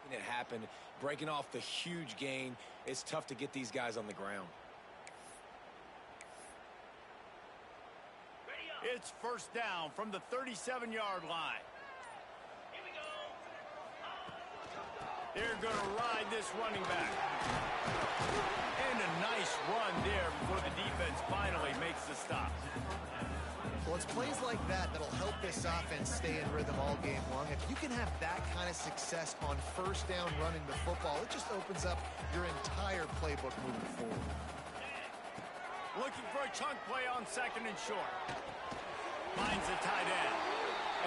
making it happen, breaking off the huge gain. It's tough to get these guys on the ground. It's first down from the 37-yard line. Here we go. They're going to ride this running back. And a nice run there before the defense finally makes the stop. Well, it's plays like that that'll help this offense stay in rhythm all game long. If you can have that kind of success on first down running the football, it just opens up your entire playbook moving forward. Looking for a chunk play on second and short. Finds the tight end.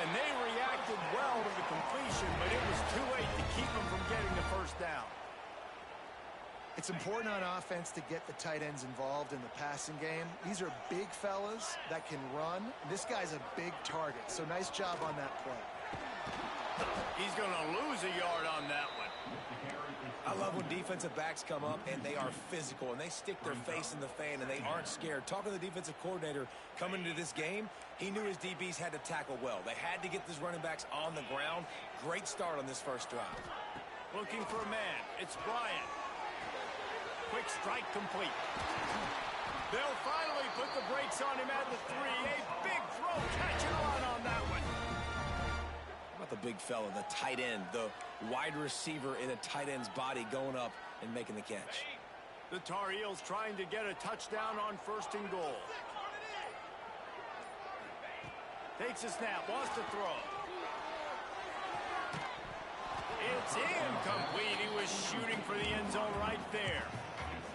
And they reacted well to the completion, but it was too late to keep them from getting the first down. It's important on offense to get the tight ends involved in the passing game. These are big fellas that can run. This guy's a big target, so nice job on that play. He's going to lose a yard on that one. I love when defensive backs come up and they are physical and they stick their face in the fan and they aren't scared. Talking to the defensive coordinator coming into this game, he knew his DBs had to tackle well. They had to get these running backs on the ground. Great start on this first drive. Looking for a man. It's Bryant. Quick strike complete. They'll finally put the brakes on him at the 3. A big throw. Catch and run on that one. How about the big fella, the tight end, the wide receiver in a tight end's body going up and making the catch. The Tar Heels trying to get a touchdown on first and goal. Takes a snap, wants to throw. It's incomplete. He was shooting for the end zone right there.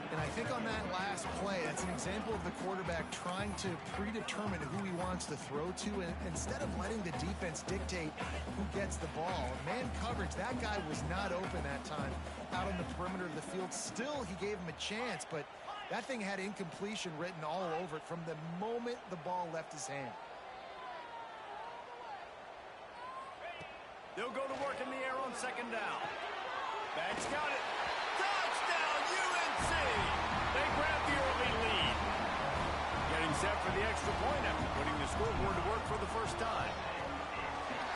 And I think on that last play, that's an example of the quarterback trying to predetermine who he wants to throw to, and instead of letting the defense dictate who gets the ball. Man coverage, that guy was not open that time out on the perimeter of the field. Still, he gave him a chance, but that thing had incompletion written all over it from the moment the ball left his hand. They'll go to work in the air on second down. Banks got it. Touchdown, UNC! They grab the early lead. Getting set for the extra point after putting the scoreboard to work for the first time.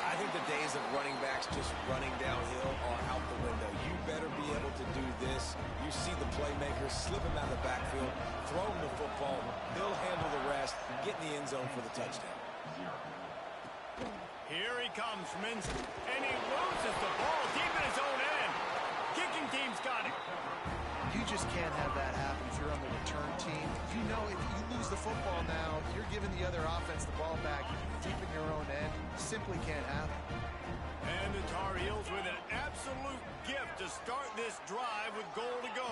I think the days of running backs just running downhill are out the window. You better be able to do this. You see the playmakers slip him out of the backfield, throw him the football, he'll handle the rest, get in the end zone for the touchdown. Here he comes from inside, and he loses the ball deep in his own end. Kicking team's got it. You just can't have that happen if you're on the return team. You know if you lose the football now, you're giving the other offense the ball back deep in your own end. Simply can't happen. And the Tar Heels with an absolute gift to start this drive with goal to go.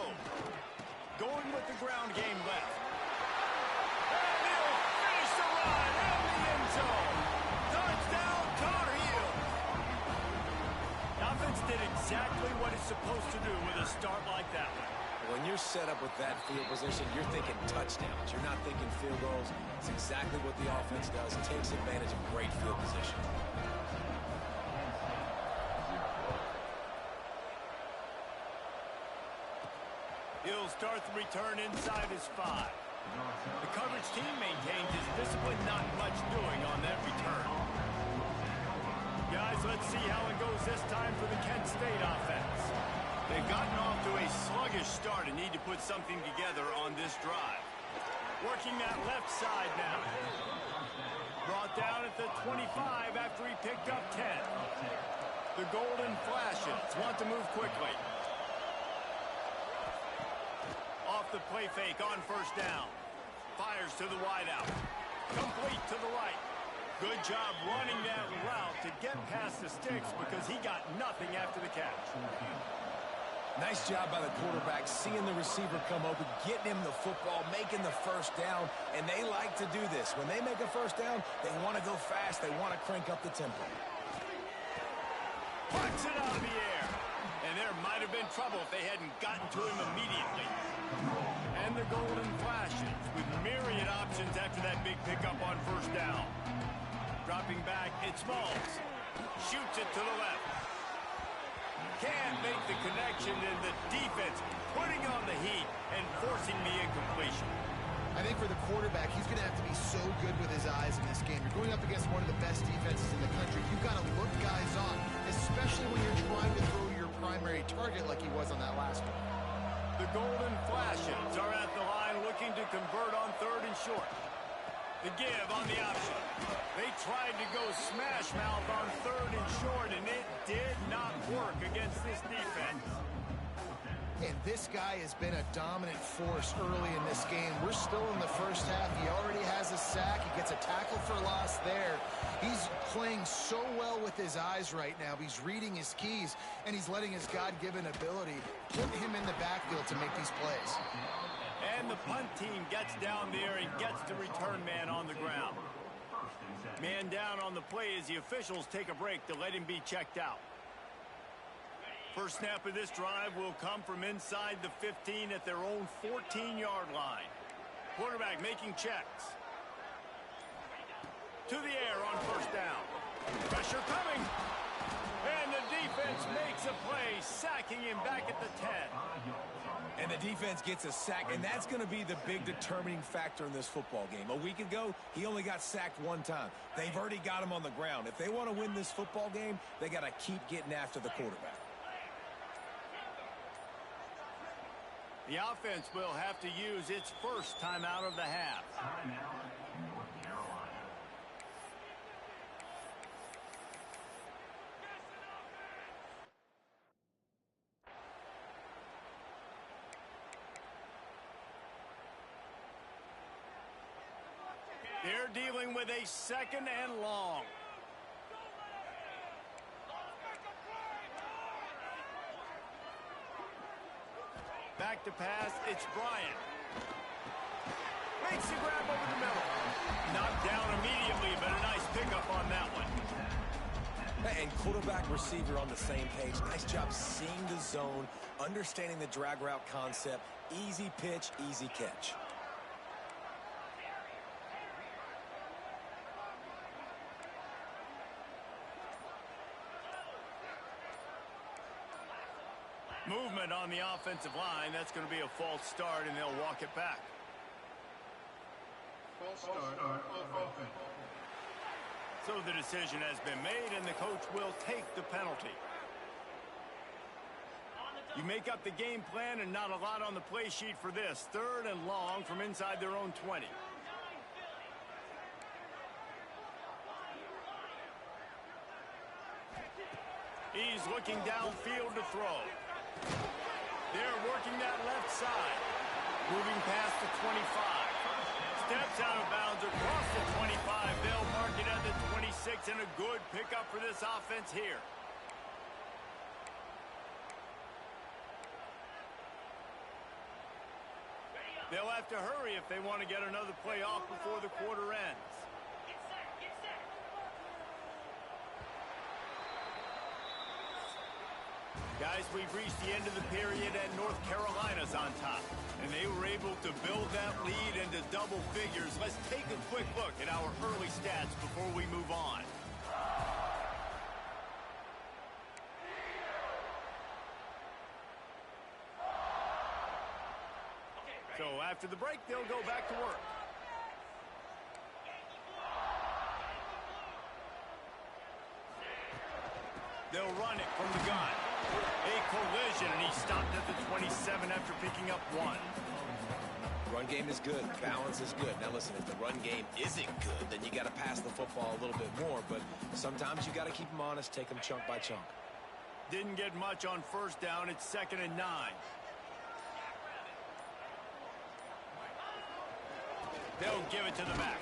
Going with the ground game left. And he'll finish the run in the end zone. Touchdown, Tar Heels. The offense did exactly what it's supposed to do with a start like that one. When you're set up with that field position, you're thinking touchdowns. You're not thinking field goals. It's exactly what the offense does. It takes advantage of great field position. He'll start the return inside his 5. The coverage team maintains his discipline, not much doing on that return. Guys, let's see how it goes this time for the Kent State offense. They've gotten off to a sluggish start and need to put something together on this drive. Working that left side now. Brought down at the 25 after he picked up 10. The Golden Flashes want to move quickly. Off the play fake on first down. Fires to the wideout. Complete to the right. Good job running that route to get past the sticks because he got nothing after the catch. Nice job by the quarterback, seeing the receiver come open, getting him the football, making the first down, and they like to do this. When they make a first down, they want to go fast. They want to crank up the tempo. Puts it out of the air. And there might have been trouble if they hadn't gotten to him immediately. And the Golden Flashes with myriad options after that big pickup on first down. Dropping back, it's Smalls. Shoots it to the left. Can't make the connection, and the defense putting on the heat and forcing the incompletion. I think for the quarterback, he's going to have to be so good with his eyes in this game. You're going up against one of the best defenses in the country. You've got to look guys off, especially when you're trying to throw your primary target like he was on that last one. The Golden Flashes are at the line looking to convert on 3rd and short. The give on the option. They tried to go smash mouth on 3rd and short, and it did not work against this defense. And this guy has been a dominant force early in this game. We're still in the first half. He already has a sack. He gets a tackle for loss there. He's playing so well with his eyes right now. He's reading his keys, and he's letting his God-given ability put him in the backfield to make these plays. And the punt team gets down there and gets the return man on the ground. Man down on the play as the officials take a break to let him be checked out. First snap of this drive will come from inside the 15 at their own 14-yard line. Quarterback making checks. To the air on first down. Pressure coming. And the defense makes a play, sacking him back at the 10. And the defense gets a sack, and that's going to be the big determining factor in this football game. A week ago, he only got sacked one time. They've already got him on the ground. If they want to win this football game, they got to keep getting after the quarterback. The offense will have to use its first timeout of the half. They're dealing with a 2nd and long. Back to pass, it's Bryant. Makes the grab over the middle. Knocked down immediately, but a nice pickup on that one. And quarterback receiver on the same page. Nice job seeing the zone, understanding the drag route concept. Easy pitch, easy catch. Movement on the offensive line. That's going to be a false start, and they'll walk it back. False start on offense. So the decision has been made, and the coach will take the penalty. You make up the game plan, and not a lot on the play sheet for this. 3rd and long from inside their own 20. He's looking downfield to throw. They're working that left side. Moving past the 25. Steps out of bounds across the 25. They'll mark it at the 26, and a good pickup for this offense here. They'll have to hurry if they want to get another play off before the quarter ends. Guys, we've reached the end of the period, and North Carolina's on top. And they were able to build that lead into double figures. Let's take a quick look at our early stats before we move on. So after the break, they'll go back to work. They'll run it from the gun. A collision, and he stopped at the 27 after picking up 1. Run game is good. Balance is good. Now listen, if the run game isn't good, then you got to pass the football a little bit more. But sometimes you got to keep them honest, take them chunk by chunk. Didn't get much on first down. It's 2nd and 9. They'll give it to the back.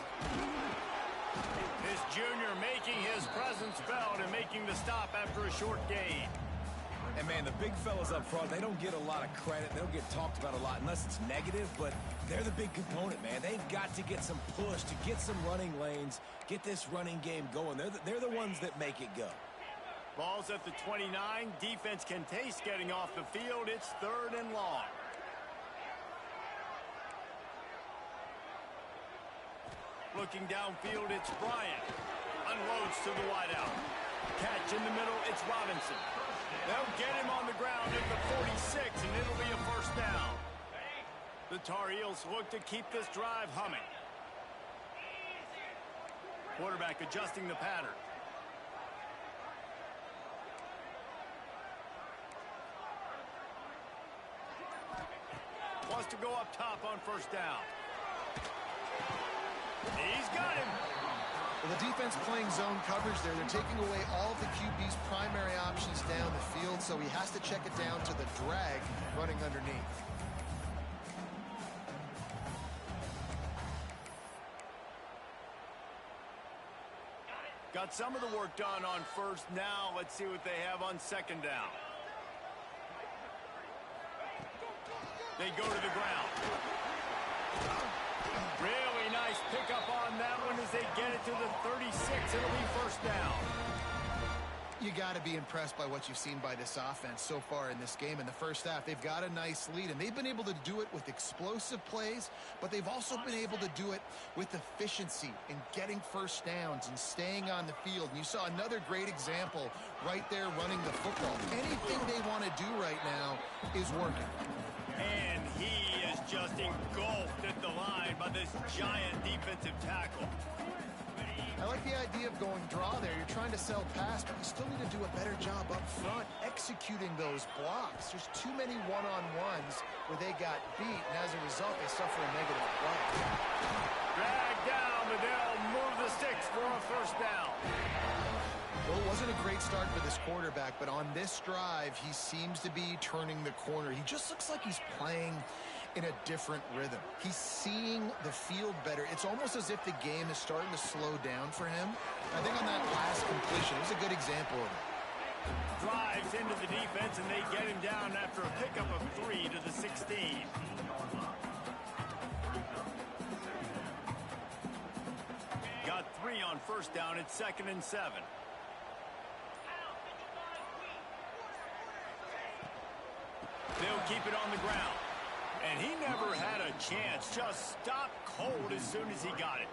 This junior making his presence felt and making the stop after a short gain. And, man, the big fellas up front, they don't get a lot of credit. They don't get talked about a lot unless it's negative, but they're the big component, man. They've got to get some push, to get some running lanes, get this running game going. They're the ones that make it go. Ball's at the 29. Defense can taste getting off the field. It's 3rd and long. Looking downfield, it's Bryant. Unloads to the wideout. Catch in the middle, it's Robinson. They'll get him on the ground at the 46, and it'll be a first down. The Tar Heels look to keep this drive humming. Quarterback adjusting the pattern. to go up top on first down. He's got him. Well, the defense playing zone coverage there. They're taking away all of the QB's primary options down the field, so he has to check it down to the drag running underneath. Got some of the work done on first. Now let's see what they have on second down. They go to the ground. Really nice pickup on that one as they get it to the 36. It'll be first down. You got to be impressed by what you've seen by this offense so far in this game. In the first half, they've got a nice lead, and they've been able to do it with explosive plays, but they've also been able to do it with efficiency and getting first downs and staying on the field. And you saw another great example right there running the football. Anything they want to do right now is working. And he is just engulfed at the line by this giant defensive tackle. I like the idea of going draw there. You're trying to sell pass, but you still need to do a better job up front executing those blocks. There's too many one-on-ones where they got beat, and as a result, they suffer a negative play. Drag down, but they'll move the sticks for a first down. Well, it wasn't a great start for this quarterback, but on this drive, he seems to be turning the corner. He just looks like he's playing in a different rhythm. He's seeing the field better. It's almost as if the game is starting to slow down for him. I think on that last completion, it was a good example of it. Drives into the defense, and they get him down after a pickup of 3 to the 16. Got 3 on first down. It's 2nd and 7. They'll keep it on the ground. And he never had a chance. Just stopped cold as soon as he got it.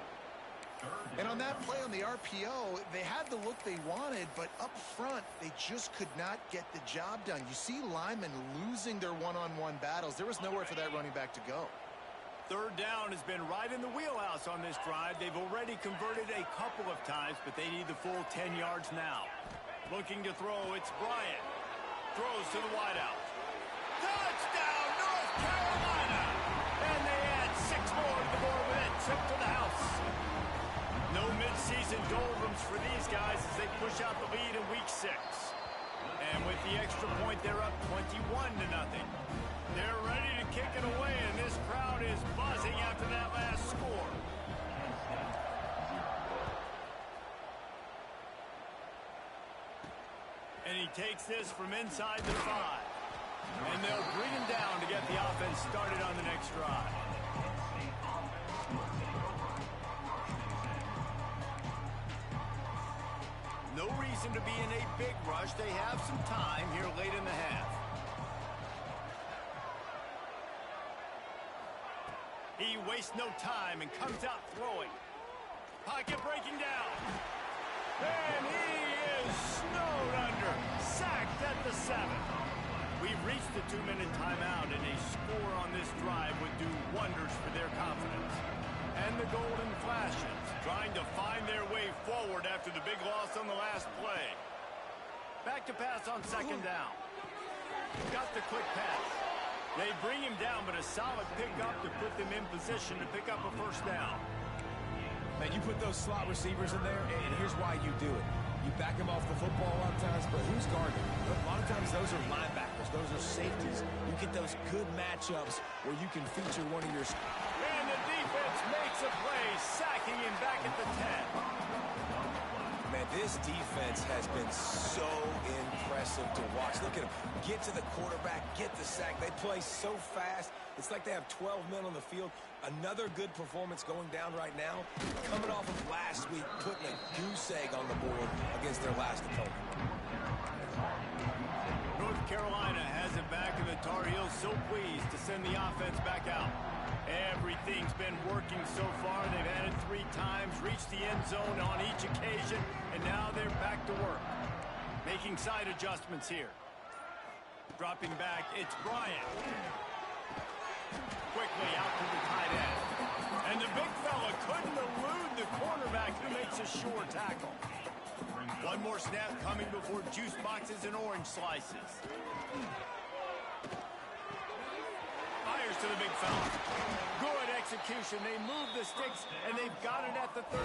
And on that play on the RPO, they had the look they wanted, but up front, they just could not get the job done. You see linemen losing their one-on-one battles. There was nowhere for that running back to go. Third down has been right in the wheelhouse on this drive. They've already converted a couple of times, but they need the full 10 yards now. Looking to throw, it's Bryant. Throws to the wideout. Touchdown, North Carolina! And they add 6 more to the board with that trip to the house. No midseason doldrums for these guys as they push out the lead in week 6. And with the extra point, they're up 21-0. They're ready to kick it away, and this crowd is buzzing after that last score. And he takes this from inside the 5. And they'll bring him down to get the offense started on the next drive. No reason to be in a big rush. They have some time here late in the half. He wastes no time and comes out throwing. Pocket breaking down. And he is snowed under. Sacked at the 7. We've reached the 2-minute timeout, and a score on this drive would do wonders for their confidence. And the Golden Flashes trying to find their way forward after the big loss on the last play. Back to pass on second down. Got the quick pass. They bring him down, but a solid pickup to put them in position to pick up a first down. Man, you put those slot receivers in there, and here's why you do it. You back them off the football a lot of times, but who's guarding? A lot of times those are linebackers. Those are safeties. You get those good matchups where you can feature one of your... And the defense makes a play, sacking him back at the 10. Man, this defense has been so impressive to watch. Look at them. Get to the quarterback, get the sack. They play so fast. It's like they have 12 men on the field. Another good performance going down right now. Coming off of last week, putting a goose egg on the board against their last opponent. North Carolina has it back, and the Tar Heels so pleased to send the offense back out. Everything's been working so far. They've had it 3 times, reached the end zone on each occasion, and now they're back to work. Making side adjustments here. Dropping back, it's Bryant. Quickly out to the tight end. And the big fella couldn't elude the cornerback who makes a sure tackle. One more snap coming before juice boxes and orange slices. Fires Here's to the big fella. Good execution. They move the sticks, and they've got it at the 33.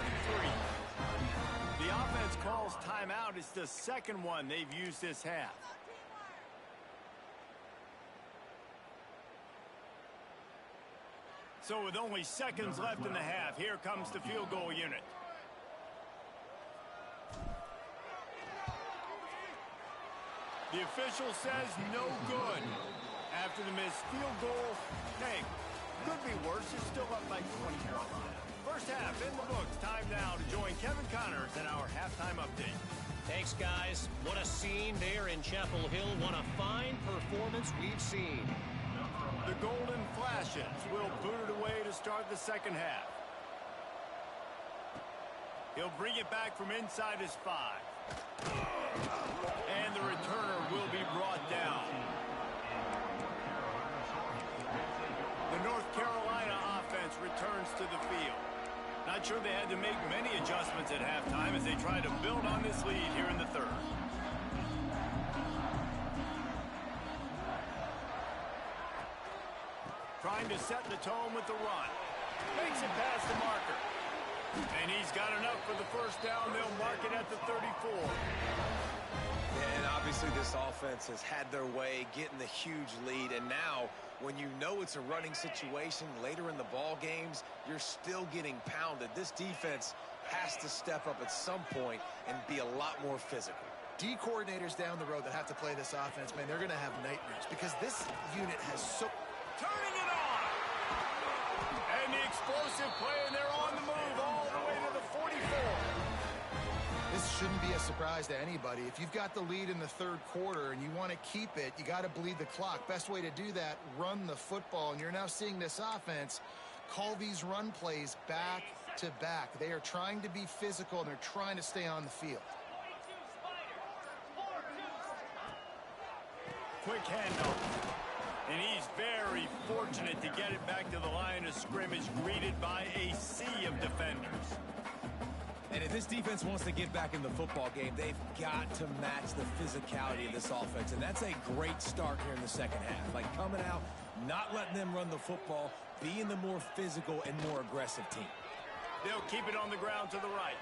The offense calls timeout. It's the second one they've used this half. So with only seconds left in the half, here comes the field goal unit. The official says no good. After the missed field goal, hey, could be worse. It's still up by 20 Carolina. First half in the books. Time now to join Kevin Connors in our halftime update. Thanks, guys. What a scene there in Chapel Hill. What a fine performance we've seen. The Golden Flashes will boot it away to start the second half. He'll bring it back from inside his 5. And the returner will be brought down. The North Carolina offense returns to the field. Not sure they had to make many adjustments at halftime as they try to build on this lead here in the third. Trying to set the tone with the run. Makes it past the marker. And he's got enough for the first down. They'll mark it at the 34. And obviously this offense has had their way getting the huge lead. And now, when you know it's a running situation later in the ball games, you're still getting pounded. This defense has to step up at some point and be a lot more physical. D coordinators down the road that have to play this offense, man, they're going to have nightmares because this unit has so... Turning it on! And the explosive play, and they're on the move all the way to the 44. This shouldn't be a surprise to anybody. If you've got the lead in the third quarter and you want to keep it, you got to bleed the clock. Best way to do that, run the football. And you're now seeing this offense call these run plays back to back. They are trying to be physical, and they're trying to stay on the field. Quick handoff. And he's very fortunate to get it back to the line of scrimmage, greeted by a sea of defenders. And if this defense wants to get back in the football game, they've got to match the physicality of this offense. And that's a great start here in the second half. Like coming out, not letting them run the football, being the more physical and more aggressive team. They'll keep it on the ground to the right.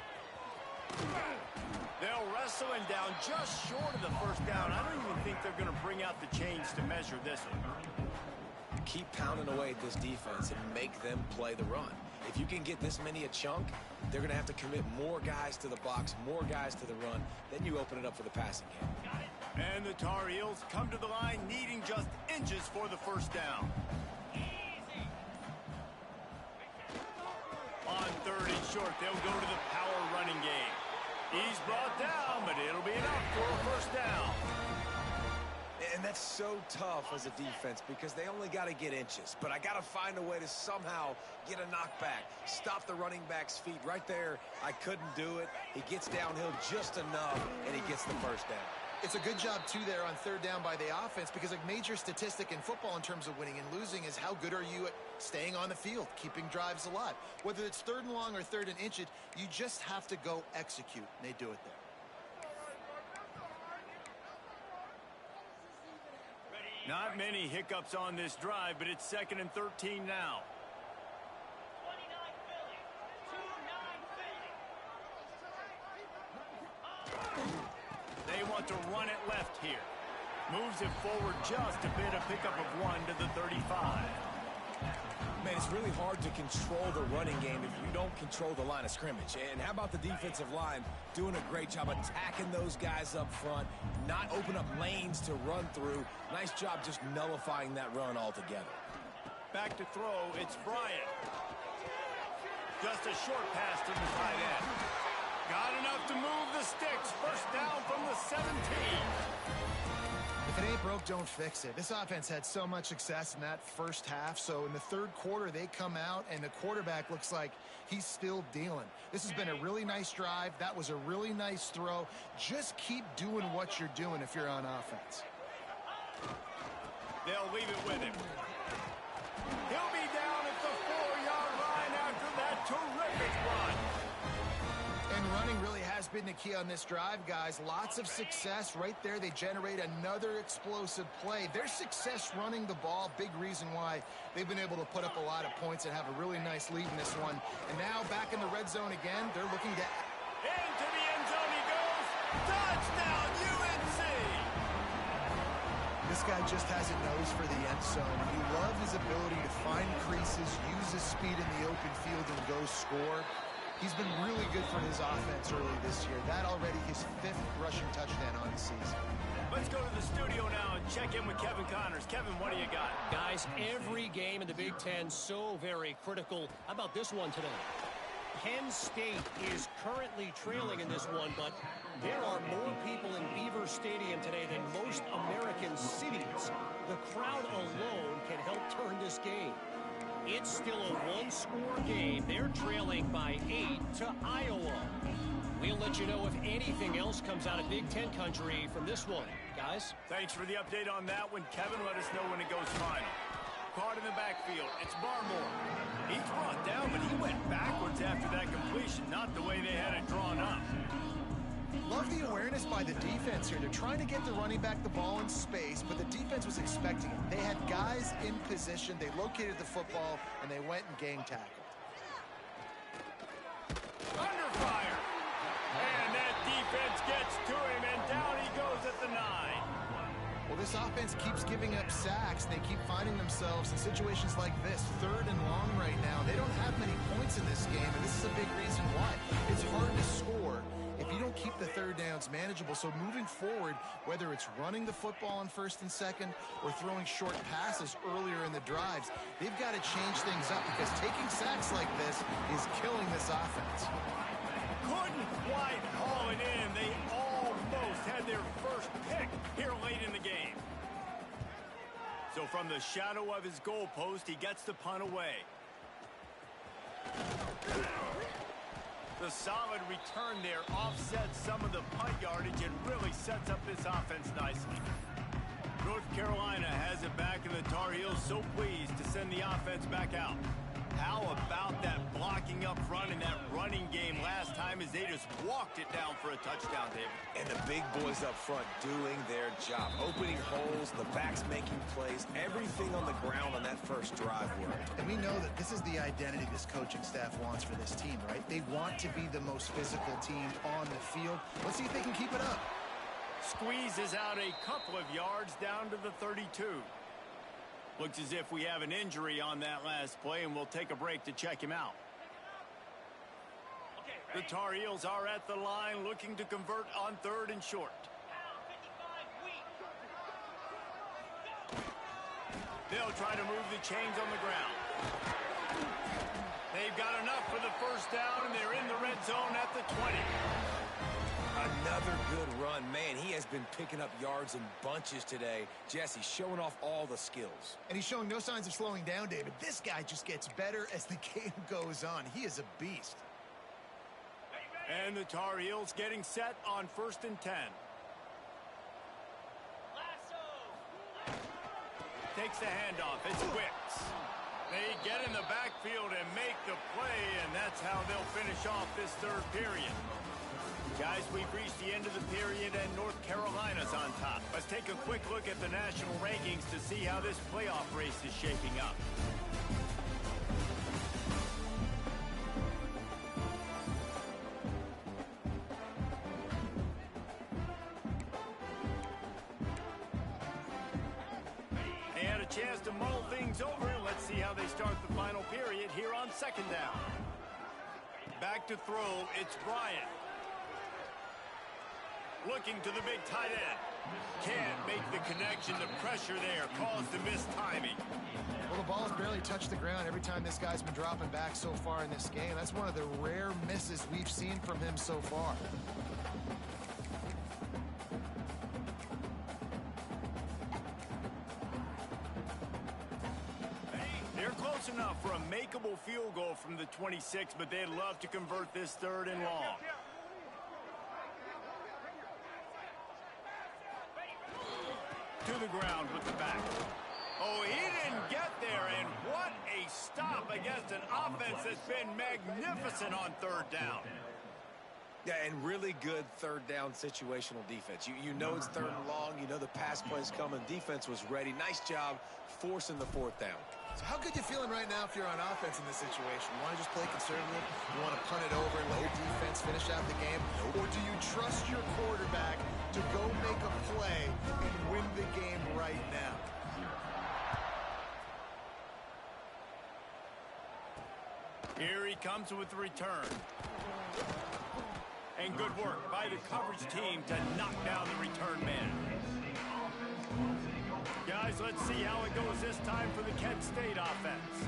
They'll wrestle him down just short of the first down. I don't even think they're going to bring out the chains to measure this one. Keep pounding away at this defense and make them play the run. If you can get this many a chunk, they're going to have to commit more guys to the box, more guys to the run. Then you open it up for the passing game. And the Tar Heels come to the line needing just inches for the first down. On third and short, they'll go to the power running game. He's brought down, but it'll be enough for a first down. And that's so tough as a defense because they only got to get inches. But I got to find a way to somehow get a knockback, stop the running back's feet. Right there, I couldn't do it. He gets downhill just enough, and he gets the first down. It's a good job, too, there on third down by the offense because a major statistic in football in terms of winning and losing is how good are you at staying on the field, keeping drives alive. Whether it's third and long or third and inch, you just have to go execute, and they do it there. Not many hiccups on this drive, but it's 2nd and 13 now. They want to run it left here. Moves it forward just a bit, a pickup of 1 to the 35. Man, it's really hard to control the running game if you don't control the line of scrimmage. And how about the defensive line doing a great job attacking those guys up front, not open up lanes to run through. Nice job just nullifying that run altogether. Back to throw, it's Bryant. Just a short pass to the tight end. Got enough to move the sticks. First down from the 17. If it ain't broke, don't fix it. This offense had so much success in that first half, so in the third quarter, they come out, and the quarterback looks like he's still dealing. This has been a really nice drive. That was a really nice throw. Just keep doing what you're doing if you're on offense. They'll leave it with him. He'll be down at the 4-yard line after that terrific run. And running really has has been the key on this drive, guys. Lots of success right there. They generate another explosive play. Their success running the ball, big reason why they've been able to put up a lot of points and have a really nice lead in this one. And now back in the red zone again. They're looking to... Into the end zone he goes. Touchdown, UNC! This guy just has a nose for the end zone. You love his ability to find creases, use his speed in the open field, and go score. He's been really good for his offense early this year. That already his 5th rushing touchdown on the season. Let's go to the studio now and check in with Kevin Connors. Kevin, what do you got? Guys, every game in the Big Ten so very critical. How about this one today? Penn State is currently trailing in this one, but there are more people in Beaver Stadium today than most American cities. The crowd alone can help turn this game. It's still a one-score game. They're trailing by 8 to Iowa. We'll let you know if anything else comes out of Big Ten country from this one. Guys? Thanks for the update on that one. Kevin, let us know when it goes final. Caught in the backfield. It's Barmore. He's brought down, but he went backwards after that completion, not the way they had it drawn up. Love the awareness by the defense here. They're trying to get the running back the ball in space, but the defense was expecting it. They had guys in position. They located the football, and they went and gang tackled. Under fire. And that defense gets to him, and down he goes at the 9. Well, this offense keeps giving up sacks, and they keep finding themselves in situations like this, 3rd and long right now. They don't have many points in this game, and this is a big reason why. It's hard to score if you don't keep the 3rd downs manageable. So moving forward, whether it's running the football on 1st and 2nd or throwing short passes earlier in the drives, they've got to change things up because taking sacks like this is killing this offense. Couldn't quite haul it in. They almost had their first pick here late in the game. So from the shadow of his goalpost, he gets the punt away. The solid return there offsets some of the punt yardage and really sets up this offense nicely. North Carolina has it back, and the Tar Heels so pleased to send the offense back out. How about that blocking up front and that running game last time as they just walked it down for a touchdown, David? And the big boys up front doing their job. Opening holes, the backs making plays, everything on the ground on that first drive worked. And we know that this is the identity this coaching staff wants for this team, right? They want to be the most physical team on the field. Let's see if they can keep it up. Squeezes out a couple of yards down to the 32. Looks as if we have an injury on that last play, and we'll take a break to check him out. The Tar Heels are at the line looking to convert on 3rd and short. They'll try to move the chains on the ground. They've got enough for the first down, and they're in the red zone at the 20. Another good run. Man, he has been picking up yards in bunches today. Jesse showing off all the skills. And he's showing no signs of slowing down, David. This guy just gets better as the game goes on. He is a beast. And the Tar Heels getting set on 1st and 10. Takes the handoff. It's Wicks. They get in the backfield and make the play, and that's how they'll finish off this 3rd period. Guys, we've reached the end of the period, and North Carolina's on top. Let's take a quick look at the national rankings to see how this playoff race is shaping up. They had a chance to mull things over. Let's see how they start the final period here on 2nd down. Back to throw, it's Bryant. Looking to the big tight end. Can't make the connection. The pressure there caused the missed timing. Well, the ball's barely touched the ground every time this guy's been dropping back so far in this game. That's one of the rare misses we've seen from him so far. They're close enough for a makeable field goal from the 26, but they'd love to convert this 3rd and long. To the ground with the back. Oh, he didn't get there, and what a stop against an offense that's been magnificent on 3rd down. Yeah, and really good third down situational defense. You know it's third and long. You know the pass play's coming. Defense was ready. Nice job forcing the fourth down. So how good you feeling right now if you're on offense in this situation? You want to just play conservative? You want to punt it over and let your defense finish out the game? Or do you trust your quarterback to go make a play and win the game right now? Here he comes with the return. And good work by the coverage team to knock down the return man. Guys, let's see how it goes this time for the Kent State offense.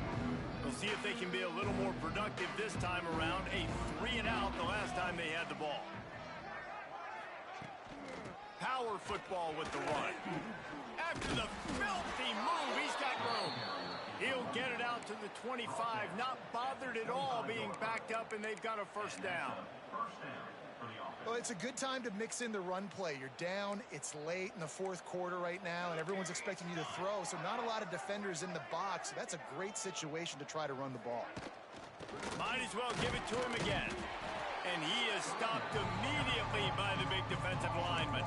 We'll see if they can be a little more productive this time around. A 3-and-out the last time they had the ball. Power football with the run. After the filthy move, he's got room. He'll get it out to the 25, not bothered at all being backed up, and they've got a first down. Well, it's a good time to mix in the run play. You're down, it's late in the fourth quarter right now, and everyone's expecting you to throw, so not a lot of defenders in the box. So that's a great situation to try to run the ball. Might as well give it to him again. And he is stopped immediately by the big defensive lineman.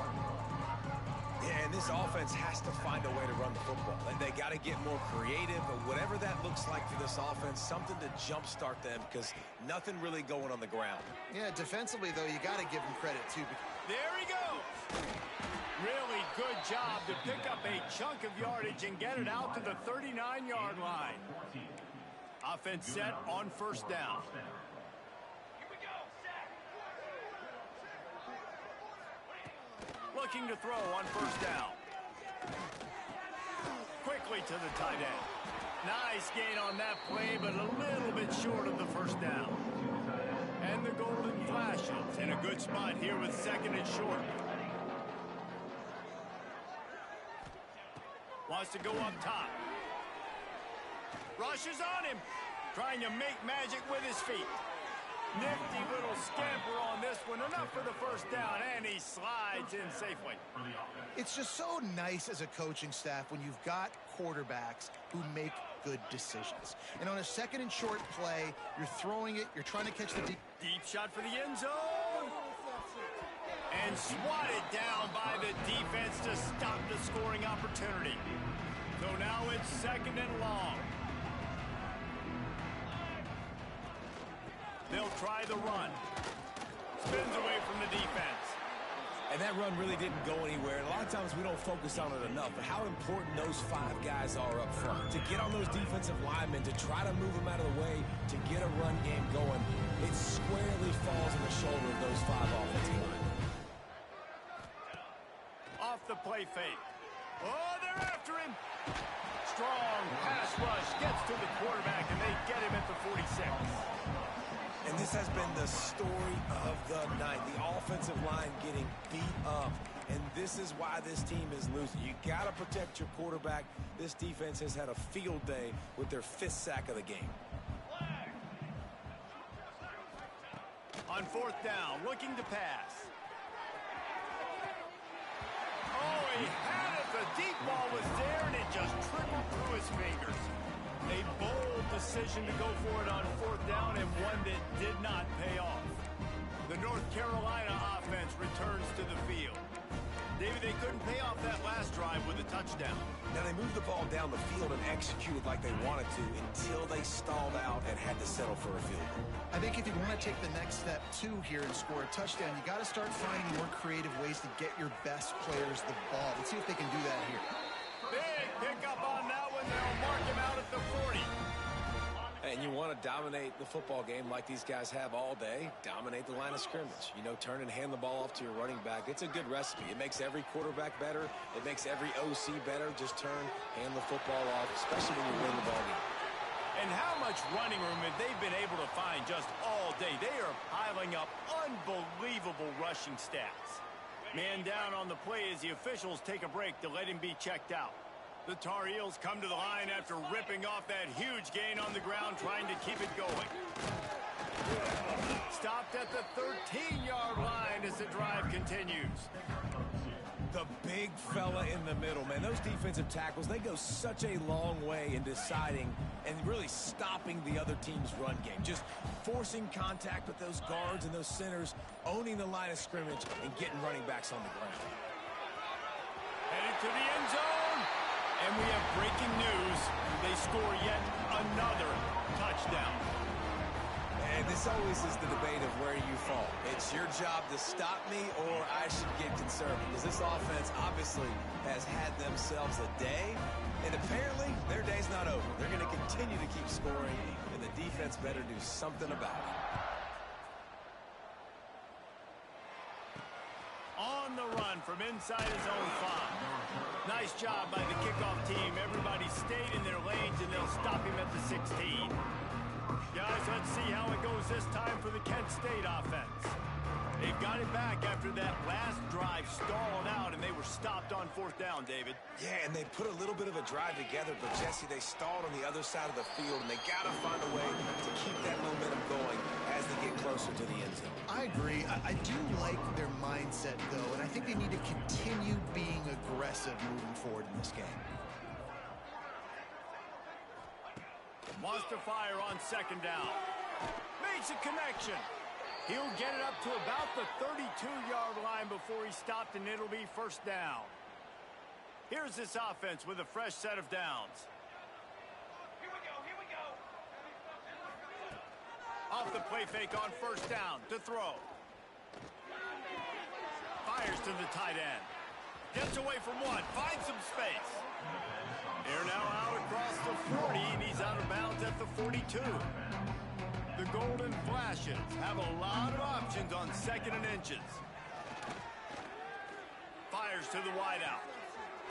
Yeah, and this offense has to find a way to run the football. And they got to get more creative, but whatever that looks like for this offense, something to jumpstart them because nothing really going on the ground. Yeah, defensively, though, you got to give them credit, too. There he goes. Really good job to pick up a chunk of yardage and get it out to the 39-yard line. Offense set on first down. Looking to throw on first down. Quickly to the tight end. Nice gain on that play, but a little bit short of the first down. And the golden flashes in a good spot here with second and short. Wants to go up top. Rushes on him. Trying to make magic with his feet. Nifty little scamper on this one. Enough for the first down, and he slides in safely. It's just so nice as a coaching staff when you've got quarterbacks who make good decisions. And on a second and short play, you're throwing it, you're trying to catch the deep Shot for the end zone. And swatted down by the defense to stop the scoring opportunity. So now it's second and long. They'll try the run. Spins away from the defense. And that run really didn't go anywhere. And a lot of times we don't focus on it enough, but how important those five guys are up front. To get on those defensive linemen, to try to move them out of the way, to get a run game going, it squarely falls on the shoulder of those five offensive linemen. Off the play fake. Oh, they're after him. Strong pass rush gets to the quarterback, and they get him at the 46. And this has been the story of the night. The offensive line getting beat up. And this is why this team is losing. You got to protect your quarterback. This defense has had a field day with their fifth sack of the game. On fourth down, looking to pass. Oh, he had it. The deep ball was there, and it just trickled through his fingers. A bold decision to go for it on fourth down, and one that did not pay off. The North Carolina offense returns to the field. David, they couldn't pay off that last drive with a touchdown. Now, they moved the ball down the field and executed like they wanted to until they stalled out and had to settle for a field goal. I think if you want to take the next step, too, here and score a touchdown, you got to start finding more creative ways to get your best players the ball. Let's see if they can do that here. Big pickup on that one. They'll mark him out at the 40. And you want to dominate the football game like these guys have all day, dominate the line of scrimmage. You know, turn and hand the ball off to your running back. It's a good recipe. It makes every quarterback better. It makes every OC better. Just turn, hand the football off, especially when you win the ball game. And how much running room have they been able to find just all day? They are piling up unbelievable rushing stats. Man down on the play as the officials take a break to let him be checked out. The Tar Heels come to the line after ripping off that huge gain on the ground, trying to keep it going. Stopped at the 13-yard line as the drive continues. The big fella in the middle, man. Those defensive tackles, they go such a long way in deciding and really stopping the other team's run game. Just forcing contact with those guards and those centers, owning the line of scrimmage, and getting running backs on the ground. Headed to the end zone. And we have breaking news. They score yet another touchdown. And this always is the debate of where you fall. It's your job to stop me or I should get concerned, because this offense obviously has had themselves a day, and apparently their day's not over. They're going to continue to keep scoring, and the defense better do something about it. On the run from inside his own 5. Nice job by the kickoff team. Everybody stayed in their lanes, and they'll stop him at the 16. Guys, let's see how it goes this time for the Kent State offense. They've got it back after that last drive stalled out, and they were stopped on 4th down, David. Yeah, and they put a little bit of a drive together, but, Jesse, they stalled on the other side of the field, and they got to find a way to keep that momentum going as they get closer to the end zone. I agree. I do like their mindset, though, and I think they need to continue being aggressive moving forward in this game. Wants to fire on 2nd down. Makes a connection. He'll get it up to about the 32-yard line before he's stopped, and it'll be 1st down. Here's this offense with a fresh set of downs. Here we go. Off the play fake on 1st down to throw. Fires to the tight end. Gets away from one. Finds some space. They're now out across the 40, and he's out of bounds at the 42. The Golden Flashes have a lot of options on 2nd and inches. Fires to the wideout.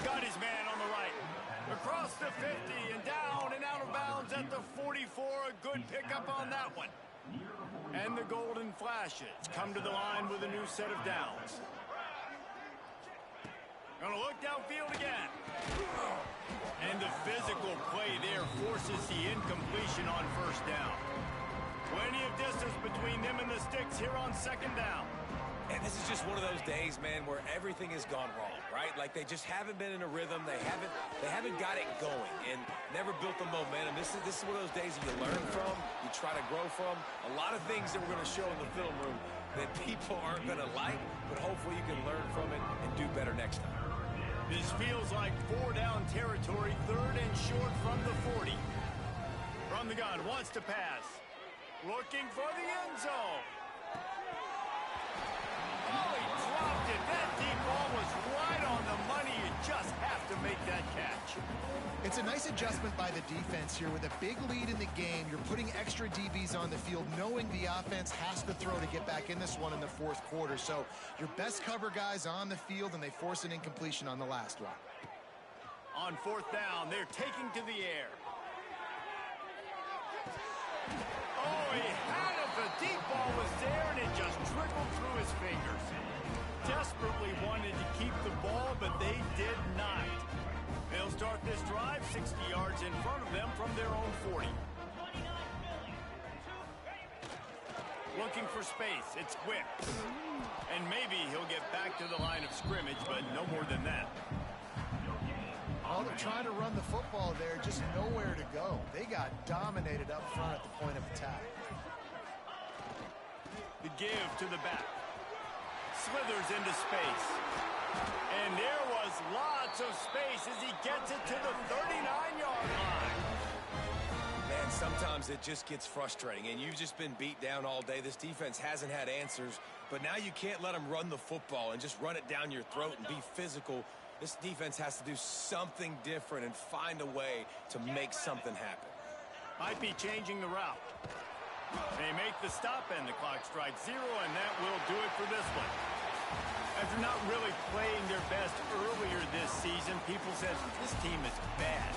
Got his man on the right. Across the 50 and down and out of bounds at the 44. A good pickup on that one. And the Golden Flashes come to the line with a new set of downs. Gonna look downfield again. And the physical play there forces the incompletion on 1st down. Plenty of distance between them and the sticks here on 2nd down. And this is just one of those days, man, where everything has gone wrong, right? Like they just haven't been in a rhythm. They haven't got it going and never built the momentum. This is one of those days that you learn from, you try to grow from. A lot of things that we're going to show in the film room that people aren't going to like, but hopefully you can learn from it and do better next time. This feels like 4-down territory, 3rd and short from the 40. From the gun, wants to pass. Looking for the end zone. Oh, he dropped it. That deep ball was right on the money. You just have to make that catch. It's a nice adjustment by the defense here. With a big lead in the game, you're putting extra DBs on the field, knowing the offense has to throw to get back in this one in the 4th quarter. So your best cover guys on the field, and they force an incompletion on the last one. On 4th down, they're taking to the air. Oh, he had it. The deep ball was there, and it just trickled through his fingers. Desperately wanted to keep the ball, but they did not. They'll start this drive 60 yards in front of them from their own 40. Looking for space. It's quick. And maybe he'll get back to the line of scrimmage, but no more than that. Well, they're trying to run the football there, just nowhere to go. They got dominated up front at the point of attack. The give to the back. Slithers into space. And there was lots of space as he gets it to the 39-yard line. Man, sometimes it just gets frustrating, and you've just been beat down all day. This defense hasn't had answers, but now you can't let them run the football and just run it down your throat and be physical. This defense has to do something different and find a way to make something happen. Might be changing the route. They make the stop, and the clock strikes 0, and that will do it for this one. After not really playing their best earlier this season, people said this team is bad.